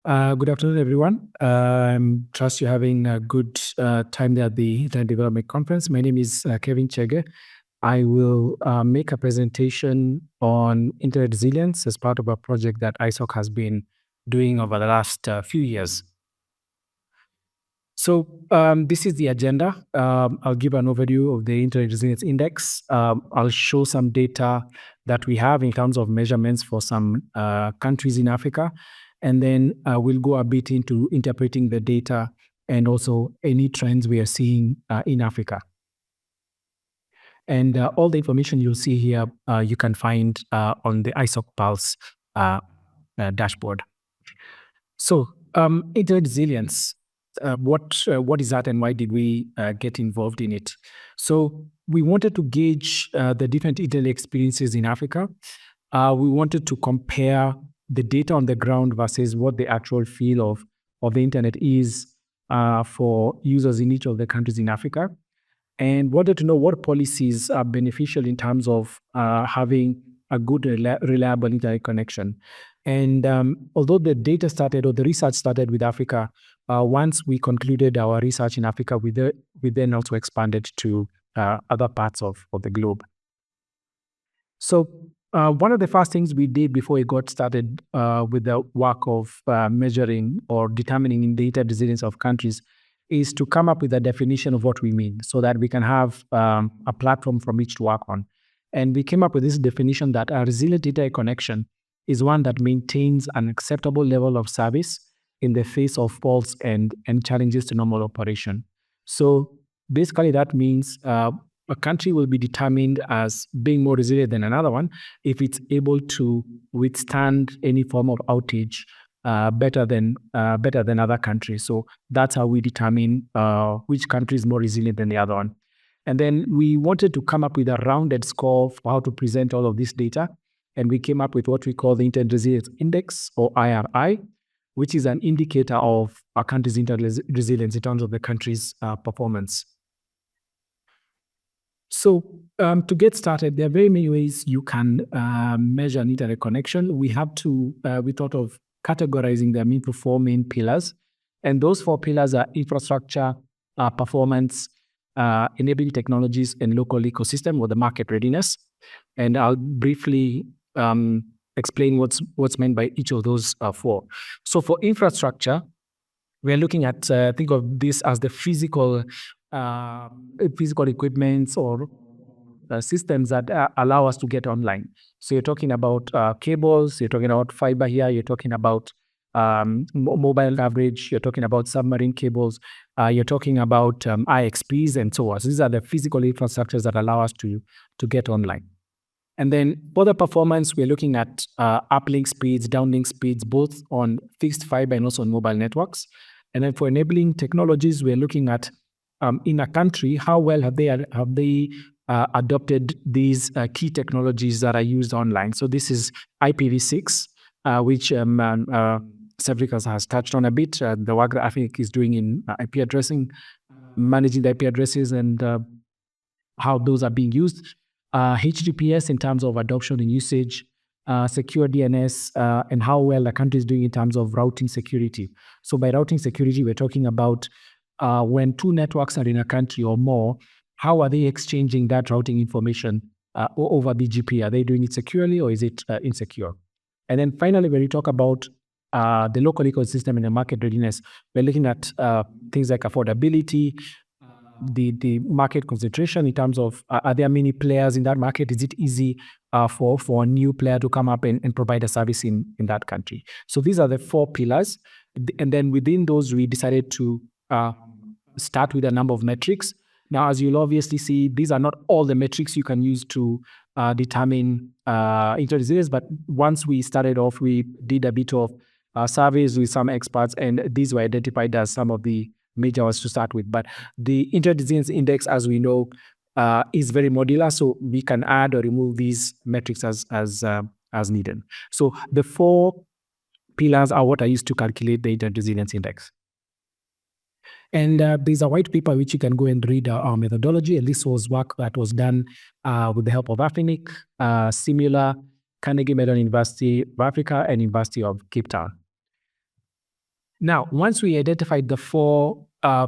Good afternoon, everyone. Trust you're having a good time there at the Internet Development Conference. My name is Kevin Chege. I will make a presentation on internet resilience as part of a project that ISOC has been doing over the last few years. So this is the agenda. I'll give an overview of the Internet Resilience Index. I'll show some data that we have in terms of measurements for some countries in Africa. And then we'll go a bit into interpreting the data and also any trends we are seeing in Africa. And all the information you'll see here, you can find on the ISOC Pulse dashboard. So internet resilience. What is that and why did we get involved in it? So we wanted to gauge the different internet experiences in Africa. We wanted to compare the data on the ground versus what the actual feel of the internet is for users in each of the countries in Africa, and wanted to know what policies are beneficial in terms of having a good, reliable internet connection. And although the data started or the research started with Africa, once we concluded our research in Africa, we then also expanded to other parts of the globe. So one of the first things we did before we got started with the work of measuring or determining the data resilience of countries is to come up with a definition of what we mean so that we can have a platform from which to work on. And we came up with this definition that a resilient data connection is one that maintains an acceptable level of service in the face of faults and challenges to normal operation. So basically that means a country will be determined as being more resilient than another one if it's able to withstand any form of outage better than other countries. So that's how we determine which country is more resilient than the other one. And then we wanted to come up with a rounded score for how to present all of this data. And we came up with what we call the Internet Resilience Index, or IRI, which is an indicator of a country's internet resilience in terms of the country's performance. So to get started, there are very many ways you can measure an internet connection. We thought of categorizing them into four main pillars. And those four pillars are infrastructure, performance, enabling technologies, and local ecosystem, or the market readiness. And I'll briefly explain what's meant by each of those four. So for infrastructure, we're looking at, think of this as the physical equipments or systems that allow us to get online. So you're talking about cables, you're talking about fiber here, you're talking about mobile coverage, you're talking about submarine cables, you're talking about IXPs and so on. So these are the physical infrastructures that allow us to get online. And then for the performance, we're looking at uplink speeds, downlink speeds, both on fixed fiber and also on mobile networks. And then for enabling technologies, we're looking at in a country, how well have they adopted these key technologies that are used online. So this is IPv6, which Cefricas has touched on a bit. The work that Africa is doing in IP addressing, managing the IP addresses and how those are being used. HTTPS in terms of adoption and usage, secure DNS, and how well the country is doing in terms of routing security. So by routing security, we're talking about when two networks are in a country or more, how are they exchanging that routing information over BGP? Are they doing it securely or is it insecure? And then finally, when we talk about the local ecosystem and the market readiness, we're looking at things like affordability, the market concentration in terms of are there many players in that market? Is it easy for a new player to come up and provide a service in that country? So these are the four pillars. And then within those, we decided to start with a number of metrics. Now, as you'll obviously see, these are not all the metrics you can use to determine internet resilience, but once we started off, we did a bit of surveys with some experts, and these were identified as some of the major ones to start with. But the Internet Resilience Index, as we know, is very modular, so we can add or remove these metrics as needed. So the four pillars are what I used to calculate the Internet Resilience Index. And there's a white paper which you can go and read our methodology. And this was work that was done with the help of Afinic, Simula, Carnegie Mellon University of Africa, and University of Cape Town. Now, once we identified the four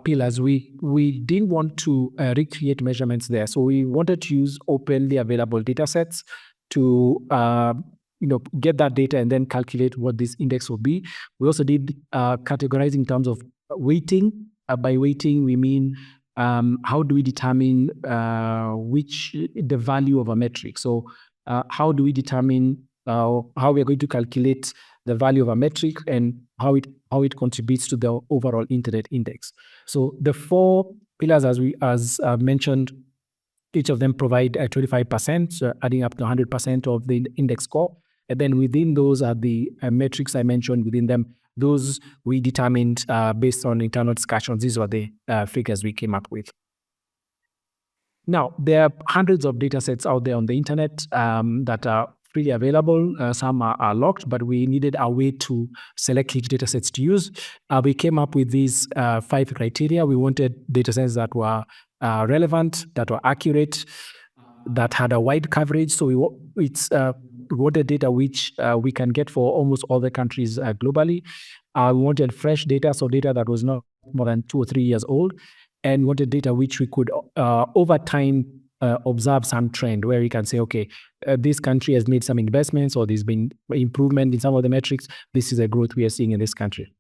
pillars, we didn't want to recreate measurements there. So we wanted to use openly available data sets to get that data and then calculate what this index will be. We also did categorizing in terms of weighting. By weighting, we mean how do we determine the value of a metric? So how do we determine how we are going to calculate the value of a metric and how it contributes to the overall internet index? So the four pillars, as mentioned, each of them provide 25%, so adding up to 100% of the index score. And then within those are the metrics I mentioned within them. Those we determined based on internal discussions. These were the figures we came up with. Now, there are hundreds of data sets out there on the internet that are freely available. Some are locked, but we needed a way to select which data sets to use. We came up with these 5 criteria. We wanted data sets that were relevant, that were accurate, that had a wide coverage. So we wanted data which we can get for almost all the countries globally. We wanted fresh data, so data that was not more than 2 or 3 years old. And we wanted data which we could, over time, observe some trend where we can say, okay, this country has made some investments or there's been improvement in some of the metrics. This is a growth we are seeing in this country.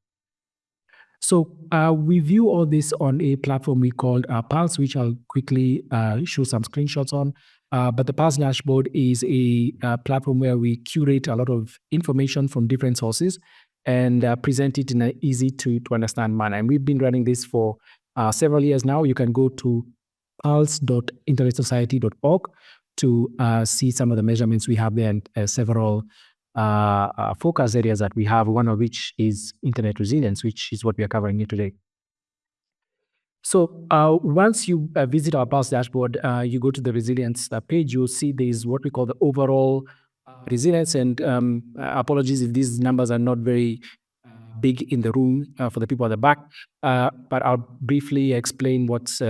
So we view all this on a platform we called Pulse, which I'll quickly show some screenshots on. But the Pulse dashboard is a platform where we curate a lot of information from different sources and present it in an easy to understand manner. And we've been running this for several years now. You can go to pulse.internetsociety.org to see some of the measurements we have there and several focus areas that we have, one of which is internet resilience, which is what we are covering here today. So once you visit our Pulse dashboard, you go to the resilience page, you'll see there's what we call the overall resilience. And apologies if these numbers are not very big in the room for the people at the back, but I'll briefly explain what's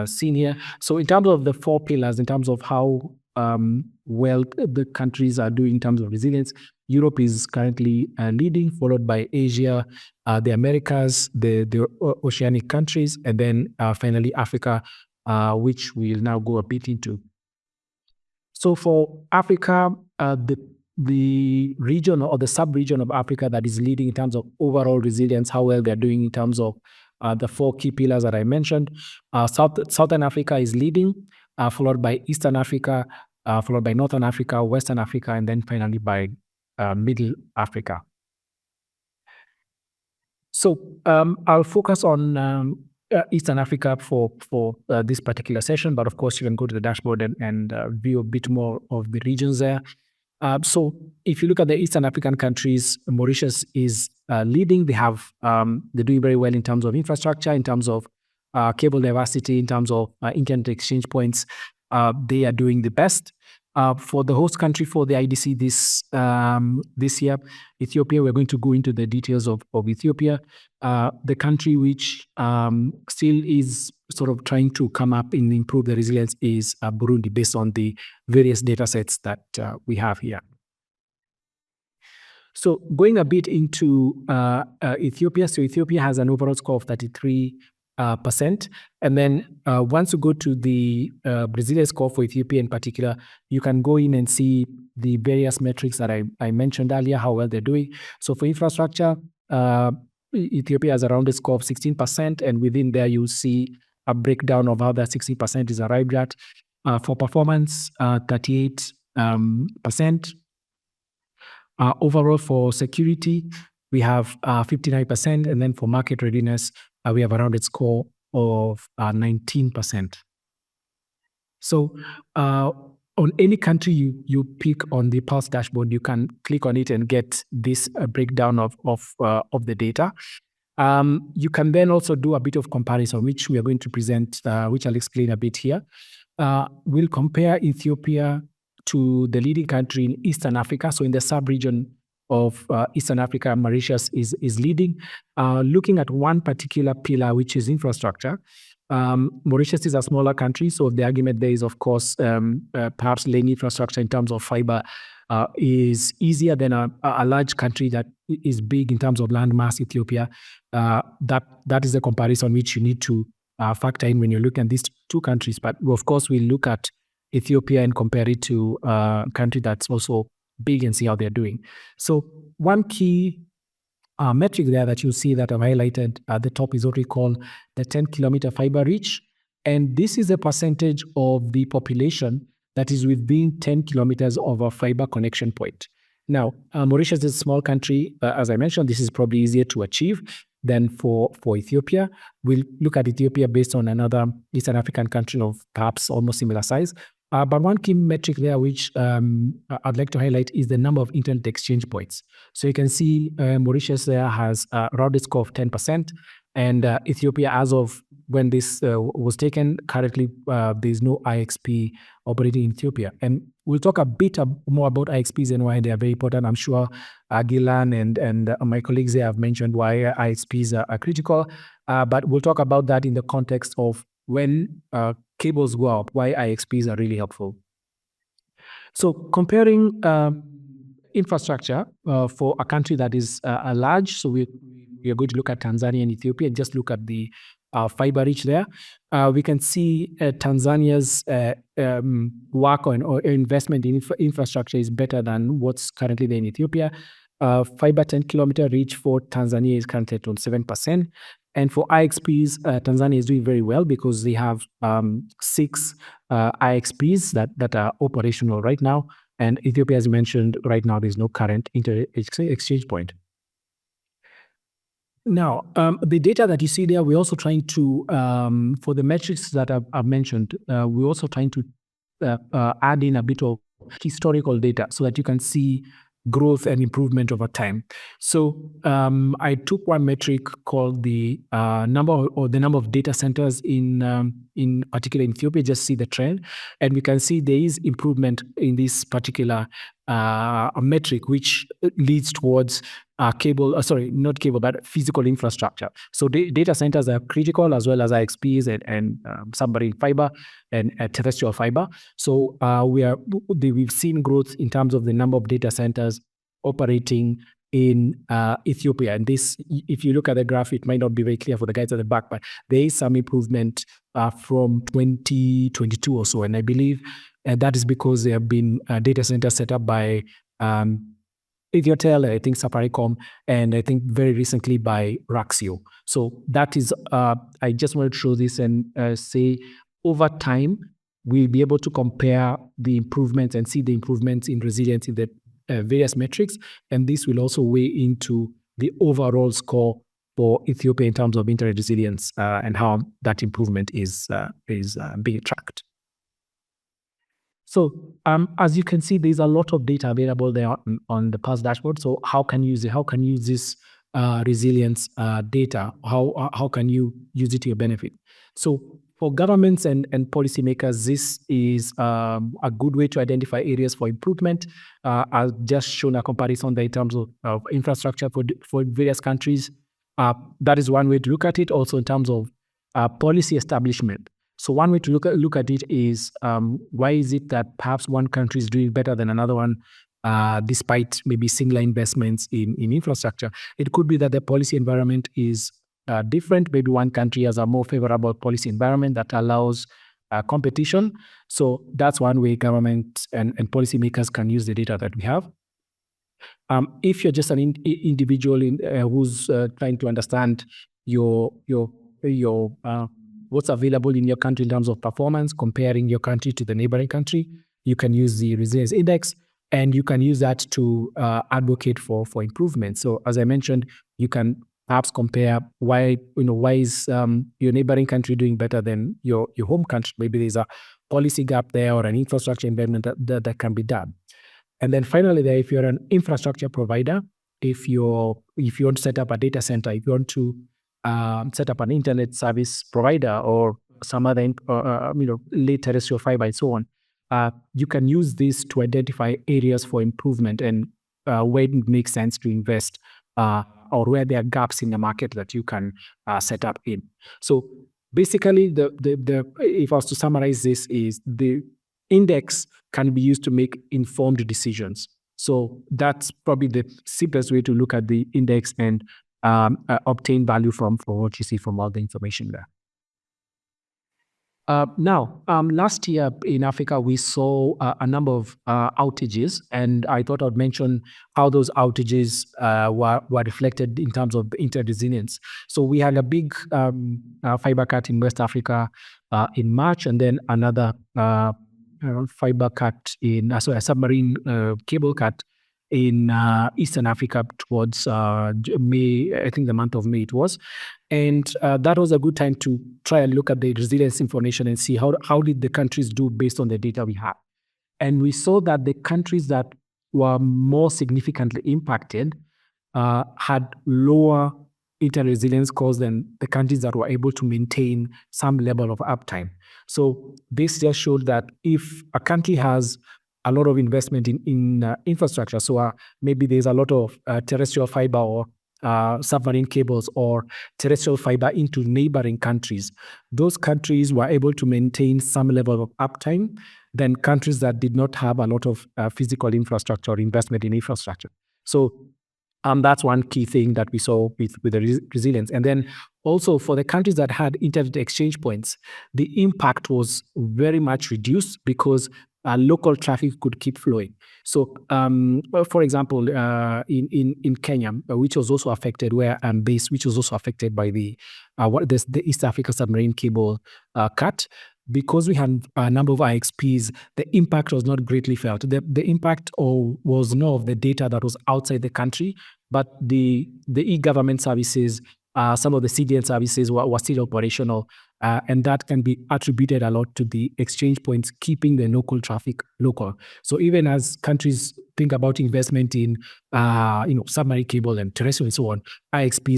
seen here. So in terms of the 4 pillars, in terms of how well the countries are doing in terms of resilience, Europe is currently leading, followed by Asia, the Americas, the oceanic countries, and then finally Africa, which we'll now go a bit into. So for Africa, the region or the sub-region of Africa that is leading in terms of overall resilience, how well they're doing in terms of the 4 key pillars that I mentioned. Southern Africa is leading, followed by Eastern Africa, followed by Northern Africa, Western Africa, and then finally by Middle Africa. So I'll focus on Eastern Africa for this particular session, but of course you can go to the dashboard and view a bit more of the regions there. So if you look at the Eastern African countries, Mauritius is leading. They're doing very well in terms of infrastructure, in terms of cable diversity, in terms of internet exchange points. They are doing the best. For the host country for the IDC this year, Ethiopia, we're going to go into the details of Ethiopia. The country which still is sort of trying to come up and improve the resilience is Burundi, based on the various data sets that we have here. So going a bit into Ethiopia, so Ethiopia has an overall score of 33%. And then once you go to the resilience score for Ethiopia in particular, you can go in and see the various metrics that I mentioned earlier, how well they're doing. So for infrastructure, Ethiopia has around a score of 16%, and within there you see a breakdown of how that 16% is arrived at. For performance, 38%. Overall for security, we have 59%, and then for market readiness, we have a rounded score of 19%. So on any country you pick on the Pulse dashboard, you can click on it and get this breakdown of the data. You can then also do a bit of comparison, which we are going to present, which I'll explain a bit here. We'll compare Ethiopia to the leading country in Eastern Africa. So in the sub-region of Eastern Africa, Mauritius is leading. Looking at one particular pillar, which is infrastructure, Mauritius is a smaller country, so the argument there is, of course, perhaps laying infrastructure in terms of fiber is easier than a large country that is big in terms of land mass, Ethiopia. That is the comparison which you need to factor in when you're looking at these two countries. But of course, we look at Ethiopia and compare it to a country that's also big and see how they're doing. So one key metric there that you see that I've highlighted at the top is what we call the 10-kilometer fiber reach. And this is a percentage of the population that is within 10 kilometers of a fiber connection point. Now, Mauritius is a small country. As I mentioned, this is probably easier to achieve than for Ethiopia. We'll look at Ethiopia based on another Eastern African country of perhaps almost similar size. But one key metric there, which I'd like to highlight, is the number of internet exchange points. So you can see Mauritius there has a rounded score of 10%, and Ethiopia, as of when this was taken, currently there's no IXP operating in Ethiopia. And we'll talk a bit more about IXPs and why they are very important. I'm sure Gilan and my colleagues there have mentioned why IXPs are critical, but we'll talk about that in the context of when cables go up, why IXPs are really helpful. So comparing infrastructure for a country that is large, so we are going to look at Tanzania and Ethiopia and just look at the fiber reach there. We can see Tanzania's work or investment in infrastructure is better than what's currently there in Ethiopia. Fiber 10-kilometer reach for Tanzania is currently at 7%. And for IXPs, Tanzania is doing very well because they have 6 IXPs that are operational right now. And Ethiopia, as mentioned, right now there's no current exchange point. Now, the data that you see there, we're also trying to, for the metrics that I've mentioned, we're also trying to add in a bit of historical data so that you can see growth and improvement over time. So I took one metric called the number of data centers in particular in Ethiopia, just see the trend. And we can see there is improvement in this particular metric, which leads towards physical infrastructure. So data centers are critical as well as IXPs and submarine fiber and terrestrial fiber. So we've seen growth in terms of the number of data centers operating in Ethiopia. And this, if you look at the graph, it might not be very clear for the guys at the back, but there is some improvement from 2022 or so. And I believe that is because there have been data centers set up by Ethiotel, I think Safaricom, and I think very recently by Raxio. So that is, I just want to show this and say over time, we'll be able to compare the improvements and see the improvements in resilience in the various metrics. And this will also weigh into the overall score for Ethiopia in terms of internet resilience and how that improvement is being tracked. So as you can see, there's a lot of data available there on the Pulse dashboard. So how can you use it? How can you use this resilience data? How can you use it to your benefit? So for governments and policymakers, this is a good way to identify areas for improvement. I've just shown a comparison there in terms of infrastructure for various countries. That is one way to look at it. Also in terms of policy establishment. So one way to look at it is why is it that perhaps one country is doing better than another one despite maybe similar investments in infrastructure? It could be that the policy environment is different. Maybe one country has a more favorable policy environment that allows competition. So that's one way government and policymakers can use the data that we have. If you're just an individual who's trying to understand your what's available in your country in terms of performance, comparing your country to the neighboring country, you can use the resilience index, and you can use that to advocate for improvement. So as I mentioned, you can perhaps compare why is your neighboring country doing better than your home country. Maybe there's a policy gap there or an infrastructure investment that can be done. And then finally, there, if you're an infrastructure provider, if you want to set up a data center, if you want to set up an internet service provider or some other, lay terrestrial fiber and so on, you can use this to identify areas for improvement and where it makes sense to invest or where there are gaps in the market that you can set up in. So basically, if I was to summarize this, is the index can be used to make informed decisions. So that's probably the simplest way to look at the index and obtain value from what you see from all the information there. Last year in Africa, we saw a number of outages, and I thought I'd mention how those outages were reflected in terms of interresilience. So we had a big fiber cut in West Africa in March, and then another fiber cut in, a submarine cable cut in Eastern Africa towards May, I think the month of May it was. And that was a good time to try and look at the resilience information and see how did the countries do based on the data we have. And we saw that the countries that were more significantly impacted had lower interresilience scores than the countries that were able to maintain some level of uptime. So this just showed that if a country has a lot of investment in infrastructure, so maybe there's a lot of terrestrial fiber or submarine cables or terrestrial fiber into neighboring countries, those countries were able to maintain some level of uptime than countries that did not have a lot of physical infrastructure or investment in infrastructure. So that's one key thing that we saw with the resilience. And then also for the countries that had internet exchange points, the impact was very much reduced because local traffic could keep flowing. So, for example, in Kenya, which was also affected, where I'm based, which was also affected by the East Africa submarine cable cut, because we had a number of IXPs, the impact was not greatly felt. The impact was more of the data that was outside the country, but the e-government services, some of the CDN services were still operational, and that can be attributed a lot to the exchange points keeping the local traffic local. So even as countries think about investment in submarine cable and terrestrial and so on, IXP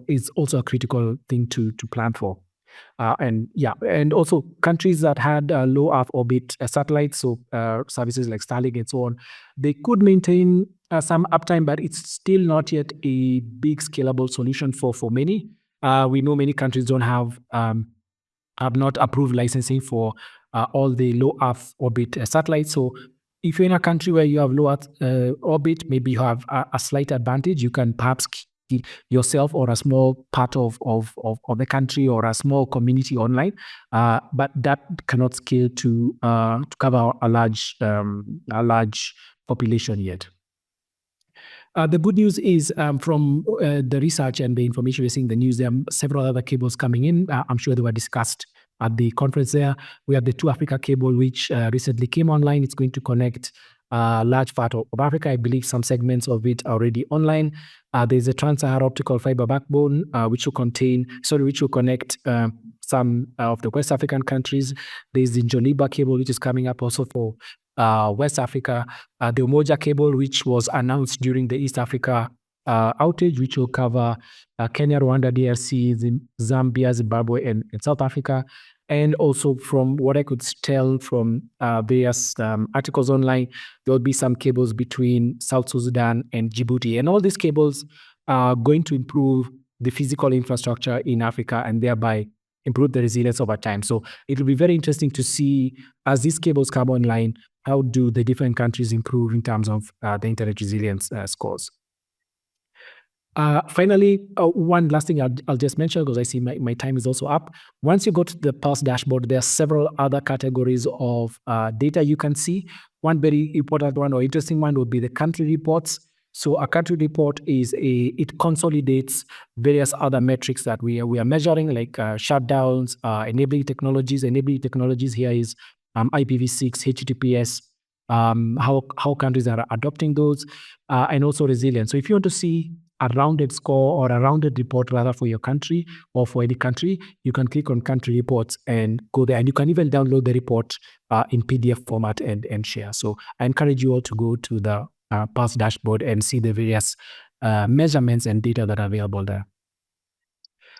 is also a critical thing to plan for. And also countries that had low Earth orbit satellites, so services like Starlink and so on, they could maintain some uptime, but it's still not yet a big scalable solution for many. We know many countries don't have not approved licensing for all the low Earth orbit satellites. So if you're in a country where you have low Earth orbit, maybe you have a slight advantage. You can perhaps yourself or a small part of the country or a small community online, but that cannot scale to cover a large population yet. The good news is from the research and the information we're seeing in the news, there are several other cables coming in. I'm sure they were discussed at the conference there. We have the 2Africa cable, which recently came online. It's going to connect a large part of Africa. I believe some segments of it are already online. There's a Trans-Sahara optical fiber backbone, which will connect some of the West African countries. There's the Njoniba cable, which is coming up also for West Africa. The Umoja cable, which was announced during the East Africa outage, which will cover Kenya, Rwanda, DRC, Zambia, Zimbabwe, and South Africa. And also from what I could tell from various articles online, there will be some cables between South Sudan and Djibouti. And all these cables are going to improve the physical infrastructure in Africa and thereby improve the resilience over time. So it will be very interesting to see, as these cables come online, how do the different countries improve in terms of the internet resilience scores. Finally, one last thing I'll just mention, because I see my time is also up. Once you go to the Pulse dashboard, there are several other categories of data you can see. One very important one or interesting one would be the country reports. So a country report it consolidates various other metrics that we are measuring, like shutdowns, enabling technologies. Enabling technologies here is IPv6, HTTPS, how countries are adopting those, and also resilience. So if you want to see a rounded score or a rounded report rather for your country or for any country, you can click on country reports and go there. And you can even download the report in PDF format and share. So I encourage you all to go to the Pulse dashboard and see the various measurements and data that are available there.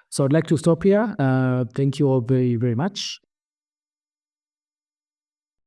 So I'd like to stop here. Thank you all very, very much.